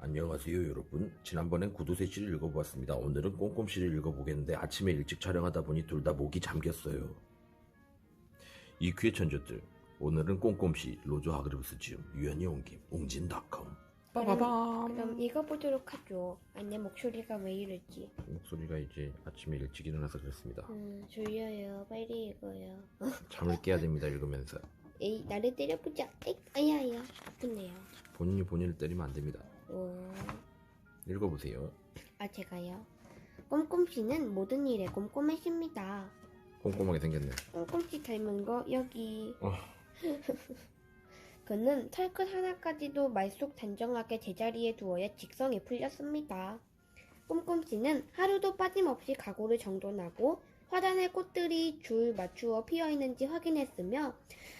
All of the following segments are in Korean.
안녕하세요 여러분. 지난번엔 구두쇠씨를 읽어보았습니다. 오늘은 꼼꼼씨를 읽어보겠는데 아침에 일찍 촬영하다 보니 둘 다 목이 잠겼어요. 이 귀의 천재들, 오늘은 꼼꼼씨 로저 하그리브스 지음 유연이 옮김 웅진닷컴 빠바밤. 그럼 읽어보도록 하죠. 내 목소리가 왜 이러지? 목소리가 이제 아침에 일찍 일어나서 그렇습니다. 졸려요. 빨리 읽어요. 잠을 깨야 됩니다. 읽으면서. 에이, 나를 때려보자. 에이, 아야야. 아프네요. 본인이 본인을 때리면 안 됩니다. 읽어보세요. 제가요. 꼼꼼씨는 모든 일에 꼼꼼해집니다. 꼼꼼하게 생겼네. 꼼꼼씨 닮은 거 여기. 어. 그는 털끝 하나까지도 말속 단정하게 제자리에 두어야 직성이 풀렸습니다. 꼼꼼씨는 하루도 빠짐없이 가구를 정돈하고 화단의 꽃들이 줄 맞추어 피어있는지 확인했으며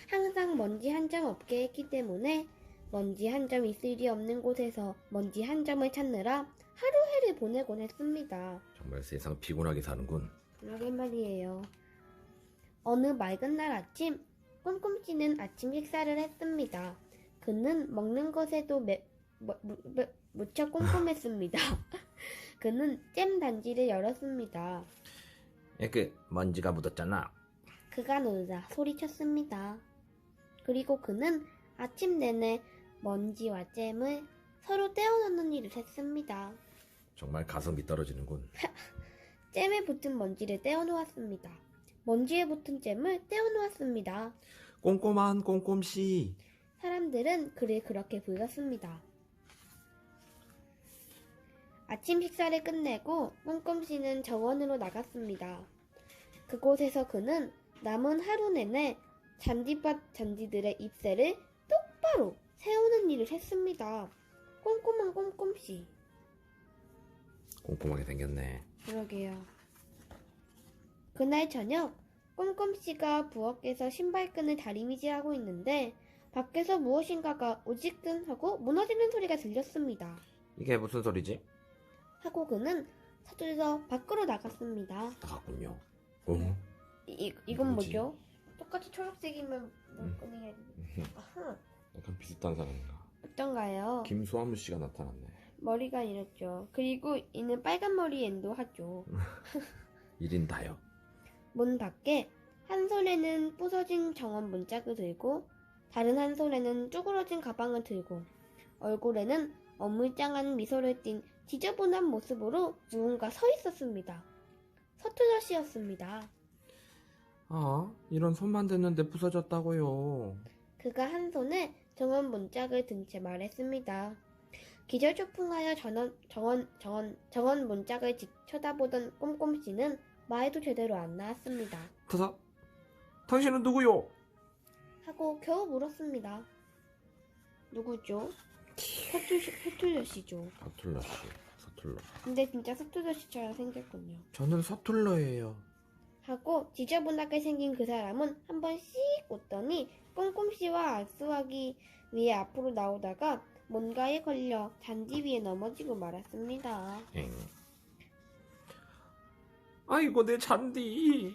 항상 먼지 한 점 없게 했기 때문에 먼지 한 점 있을 리 없는 곳에서 먼지 한 점을 찾느라 하루해를 보내곤 했습니다. 정말 세상 피곤하게 사는군. 그러게 말이에요. 어느 맑은 날 아침, 꼼꼼씨는 아침 식사를 했습니다. 그는 먹는 것에도 무척 꼼꼼했습니다. 그는 잼 단지를 열었습니다. 먼지가 묻었잖아. 그가 놀라 소리쳤습니다. 그리고 그는 아침 내내 먼지와 잼을 서로 떼어놓는 일을 했습니다. 정말 가성비 떨어지는군. 잼에 붙은 먼지를 떼어놓았습니다. 먼지에 붙은 잼을 떼어놓았습니다. 꼼꼼한 꼼꼼씨. 사람들은 그를 그렇게 불렀습니다. 아침 식사를 끝내고 꼼꼼씨는 정원으로 나갔습니다. 그곳에서 그는 남은 하루 내내 잔디밭 잔디들의 잎새를 똑바로 세우는 일을 했습니다. 꼼꼼한 꼼꼼씨. 꼼꼼하게 생겼네. 그러게요. 그날 저녁 꼼꼼씨가 부엌에서 신발끈을 다리미질하고 있는데 밖에서 무엇인가가 오지끈 하고 무너지는 소리가 들렸습니다. 이게 무슨 소리지? 하고 그는 서둘러 밖으로 나갔습니다. 나갔군요. 이건 뭐지? 뭐죠? 똑같이 초록색이면 뭘 꺼내야 돼? 아하. 약간 비슷한 사람인가? 어떤가요? 김수아무 씨가 나타났네. 머리가 이렇죠. 그리고 이는 빨간 머리 앤도 하죠. 1인 다요. 문 밖에 한 손에는 부서진 정원 문짝을 들고 다른 한 손에는 쭈그러진 가방을 들고 얼굴에는 어물짱한 미소를 띤 지저분한 모습으로 누군가 서 있었습니다. 서투러 씨였습니다. 이런 손만 댔는데 부서졌다고요. 그가 한 손에 정원 문짝을 든 채 말했습니다. 기절초풍하여 정원 문짝을 쳐다보던 꼼꼼씨는 말도 제대로 안 나왔습니다. 당신은 누구요? 하고 겨우 물었습니다. 누구죠? 서툴러 씨죠. 서툴러 씨. 서툴러. 근데 진짜 서툴러 씨처럼 생겼군요. 저는 서툴러예요. 하고 지저분하게 생긴 그 사람은 한번 씩 웃더니 꼼꼼씨와 악수하기 위해 앞으로 나오다가 뭔가에 걸려 잔디 위에 넘어지고 말았습니다. 아이고 내 잔디.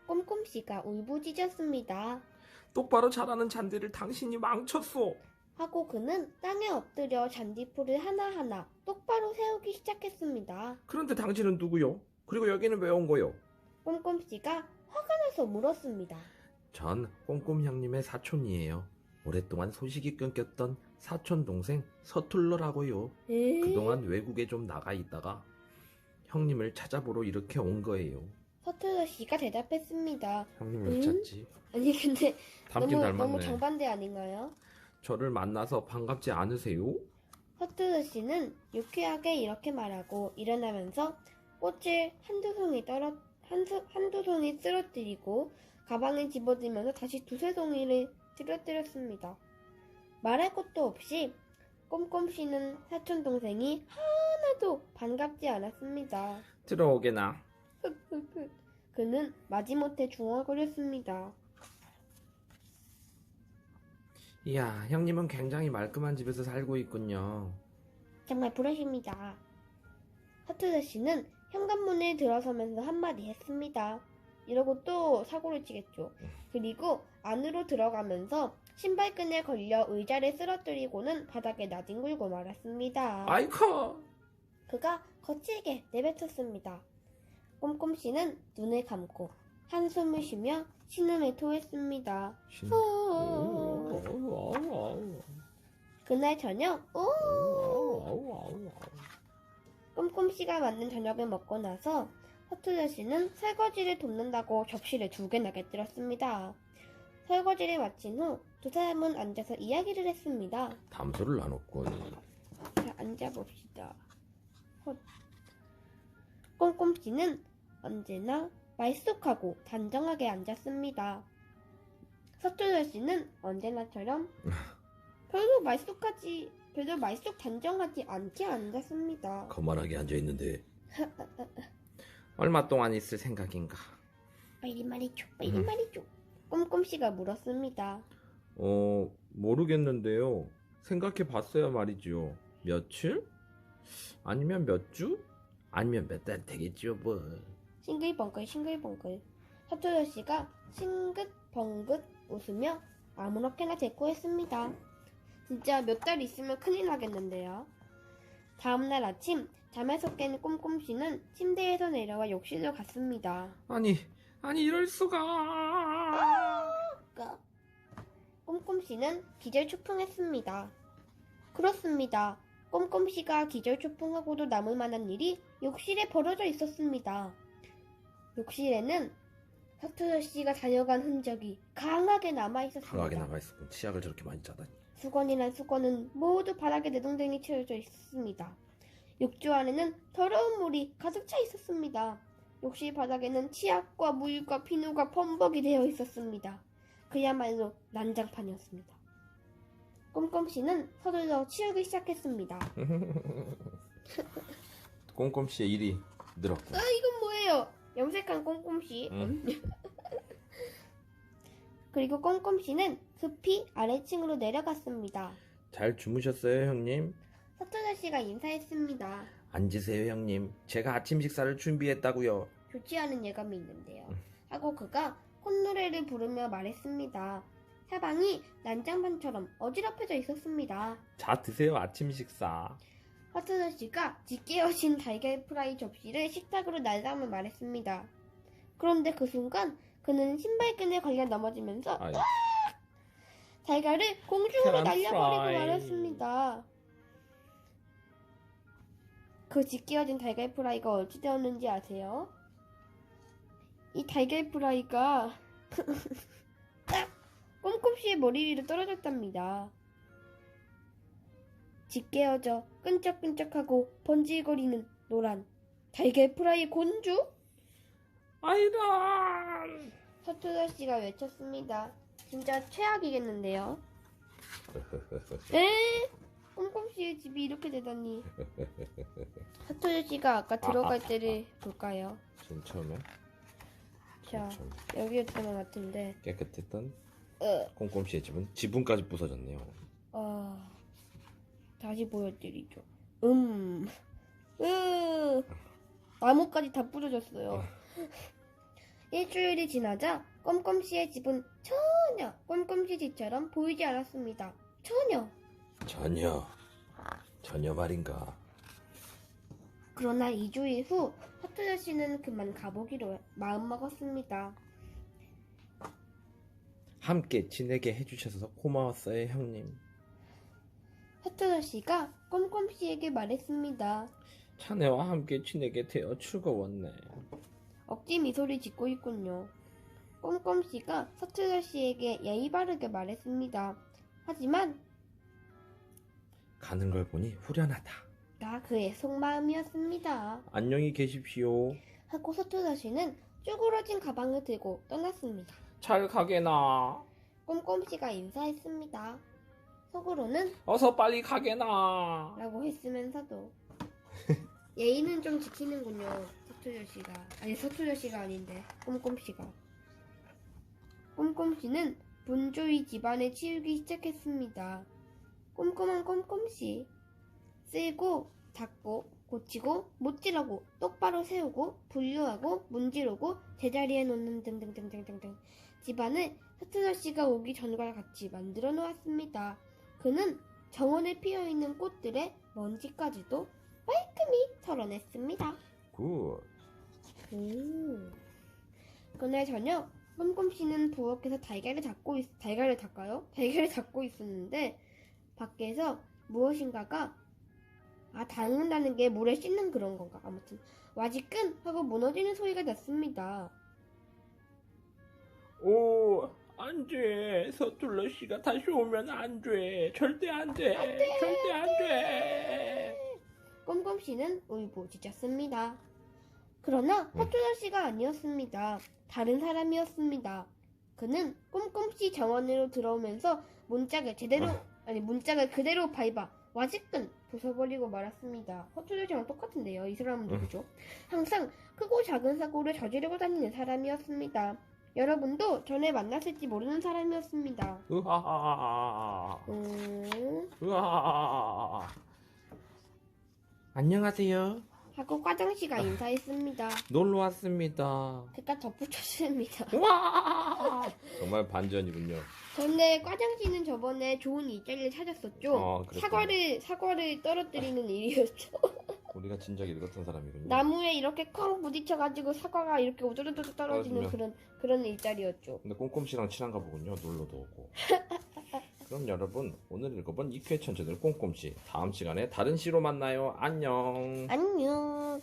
꼼꼼씨가 울부짖었습니다. 똑바로 자라는 잔디를 당신이 망쳤소. 하고 그는 땅에 엎드려 잔디풀을 하나하나 똑바로 세우기 시작했습니다. 그런데 당신은 누구요? 그리고 여기는 왜 온 거요? 꼼꼼씨가 화가 나서 물었습니다. 전 꼼꼼 형님의 사촌이에요. 오랫동안 소식이 끊겼던 사촌 동생 서툴러라고요. 그동안 외국에 좀 나가 있다가 형님을 찾아보러 이렇게 온 거예요. 서툴러 씨가 대답했습니다. 형님을 왜 찾지? 아니 근데 닮긴 닮았네. 너무 정반대 아닌가요? 저를 만나서 반갑지 않으세요? 서툴러 씨는 유쾌하게 이렇게 말하고 일어나면서 꽃을 한두 송이 쓰러뜨리고 가방에 집어들면서 다시 두세 송이를 쓰러뜨렸습니다. 말할 것도 없이 꼼꼼씨는 사촌 동생이 하나도 반갑지 않았습니다. 들어오게나. 그는 마지못해 중얼거렸습니다. 이야, 형님은 굉장히 말끔한 집에서 살고 있군요. 정말 부러십니다. 서툴러 씨는 현관문에 들어서면서 한마디 했습니다. 이러고 또 사고를 치겠죠. 그리고 안으로 들어가면서 신발끈에 걸려 의자를 쓰러뜨리고는 바닥에 나뒹굴고 말았습니다. 아이고. 그가 거칠게 내뱉었습니다. 꼼꼼씨는 눈을 감고 한숨을 쉬며 신음을 토했습니다. 그날 저녁 꼼꼼씨가 만든 저녁을 먹고 나서 서투저씨는 설거지를 돕는다고 접시를 2개나 깨뜨렸습니다. 설거지를 마친 후 두 사람은 앉아서 이야기를 했습니다. 담소를 나눴군. 자, 앉아봅시다. 꼼꼼씨는 언제나 말쑥하고 단정하게 앉았습니다. 서투저씨는 언제나처럼 별로 말쑥 단정하지 않게 앉았습니다. 거만하게 앉아있는데 얼마 동안 있을 생각인가? 빨리 말해줘. 꼼꼼씨가 물었습니다. 모르겠는데요. 생각해 봤어야 말이죠. 며칠? 아니면 몇 주? 아니면 몇 달 되겠죠 뭐. 싱글벙글. 서투저씨가 싱긋벙긋 웃으며 아무렇게나 대꾸했습니다. 진짜 몇 달 있으면 큰일 나겠는데요. 다음날 아침 잠에서 깬 꼼꼼씨는 침대에서 내려와 욕실로 갔습니다. 아니 이럴 수가. 꼼꼼씨는 기절초풍했습니다. 그렇습니다. 꼼꼼씨가 기절초풍하고도 남을 만한 일이 욕실에 벌어져 있었습니다. 욕실에는 서투저씨가 다녀간 흔적이 강하게 남아있었습니다. 강하게 남아있었군. 치약을 저렇게 많이 짜다니. 수건이란 수건은 모두 바닥에 내동댕이 채워져 있었습니다. 욕조 안에는 더러운 물이 가득 차 있었습니다. 욕실 바닥에는 치약과 물과 비누가 범벅이 되어 있었습니다. 그야말로 난장판이었습니다. 꼼꼼씨는 서둘러 치우기 시작했습니다. 꼼꼼씨의 일이 늘었군. 이건 뭐예요? 염색한 꼼꼼씨. 그리고 꼼꼼씨는 급히 아래층으로 내려갔습니다. 잘 주무셨어요 형님? 서투저씨가 인사했습니다. 앉으세요 형님. 제가 아침 식사를 준비했다고요. 좋지 않은 예감이 있는데요. 하고 그가 콧노래를 부르며 말했습니다. 사방이 난장판처럼 어지럽혀져 있었습니다. 자 드세요 아침 식사. 서투저씨가 짙게어진 달걀 프라이 접시를 식탁으로 날라오며 말했습니다. 그런데 그 순간 그는 신발끈에 걸려 넘어지면서 아이, 달걀을 공중으로 계란 날려버리고 프라이. 말았습니다. 그 짙게어진 달걀 프라이가 어찌 되었는지 아세요? 이 달걀 프라이가 딱 꼼꼼씨의 머리 위로 떨어졌답니다. 짙게어져 끈적끈적하고 번질거리는 노란 달걀 프라이 곤주? 아이런. 서투저씨가 외쳤습니다. 진짜 최악이겠는데요. 에? 꼼꼼씨의 집이 이렇게 되다니. 서투저씨가 아까 들어갈 때를 볼까요? 지금 처음에 자, 여기였던 것 같은데. 깨끗했던 꼼꼼씨의 집은 지붕까지 부서졌네요. 다시 보여드리죠. 나무까지 다 부러졌어요. 일주일이 지나자 꼼꼼씨의 집은 전혀 꼼꼼씨 집처럼 보이지 않았습니다. 전혀 말인가. 그러나 2주일 후 서투저씨는 그만 가보기로 마음먹었습니다. 함께 지내게 해주셔서 고마웠어요 형님. 서투저씨가 꼼꼼씨에게 말했습니다. 자네와 함께 지내게 되어 즐거웠네. 억지 미소를 짓고 있군요. 꼼꼼씨가 서투저씨에게 예의 바르게 말했습니다. 하지만 가는 걸 보니 후련하다. 다 그의 속마음이었습니다. 안녕히 계십시오. 하고 서투저씨는 쭈그러진 가방을 들고 떠났습니다. 잘 가게나. 꼼꼼씨가 인사했습니다. 속으로는 어서 빨리 가게나. 라고 했으면서도 예의는 좀 지키는군요. 서투저씨가 아닌데 꼼꼼씨가. 꼼꼼씨는 분주히 집안을 치우기 시작했습니다. 꼼꼼한 꼼꼼씨. 쓸고 닦고 고치고 못질하고 똑바로 세우고 분류하고 문지르고 제자리에 놓는 등등등등등등 집안을 서투러 씨가 오기 전과 같이 만들어 놓았습니다. 그는 정원에 피어있는 꽃들의 먼지까지도 깔끔히 털어냈습니다. 굿. 그날 저녁 꼼꼼씨는 부엌에서 달걀을 잡고 있었는데 밖에서 무엇인가가 닿는다는 게 물에 씻는 그런 건가 아무튼 와지끈 하고 무너지는 소리가 났습니다. 오, 안 돼. 서툴러 씨가 다시 오면 안 돼. 절대 안 돼. 절대 안 돼. 꼼꼼씨는 울부짖었습니다. 그러나 서툴러 씨가 아니었습니다. 다른 사람이었습니다. 그는 꼼꼼씨 정원으로 들어오면서 문짝을 그대로 밟아 와지끈 부숴버리고 말았습니다. 서툴러 씨랑 똑같은데요. 이 사람은 누구죠? 항상 크고 작은 사고를 저지르고 다니는 사람이었습니다. 여러분도 전에 만났을지 모르는 사람이었습니다. 으하하하하. 으하하하하. 안녕하세요. 하고 과장씨가 인사했습니다. 놀러 왔습니다. 그니까 덧붙였습니다. 와! 정말 반전이군요. 근데 과장씨는 저번에 좋은 일자리를 찾았었죠. 그랬군요. 사과를 떨어뜨리는 일이었죠. 우리가 진작 읽었던 사람이군요. 나무에 이렇게 쾅 부딪혀가지고 사과가 이렇게 우두두두 떨어지는 그런 일자리였죠. 근데 꼼꼼씨랑 친한가 보군요. 놀러도 오고. 그럼 여러분, 오늘 읽어본 이쾌 천재들 꼼꼼씨. 다음 시간에 다른 시로 만나요. 안녕. 안녕.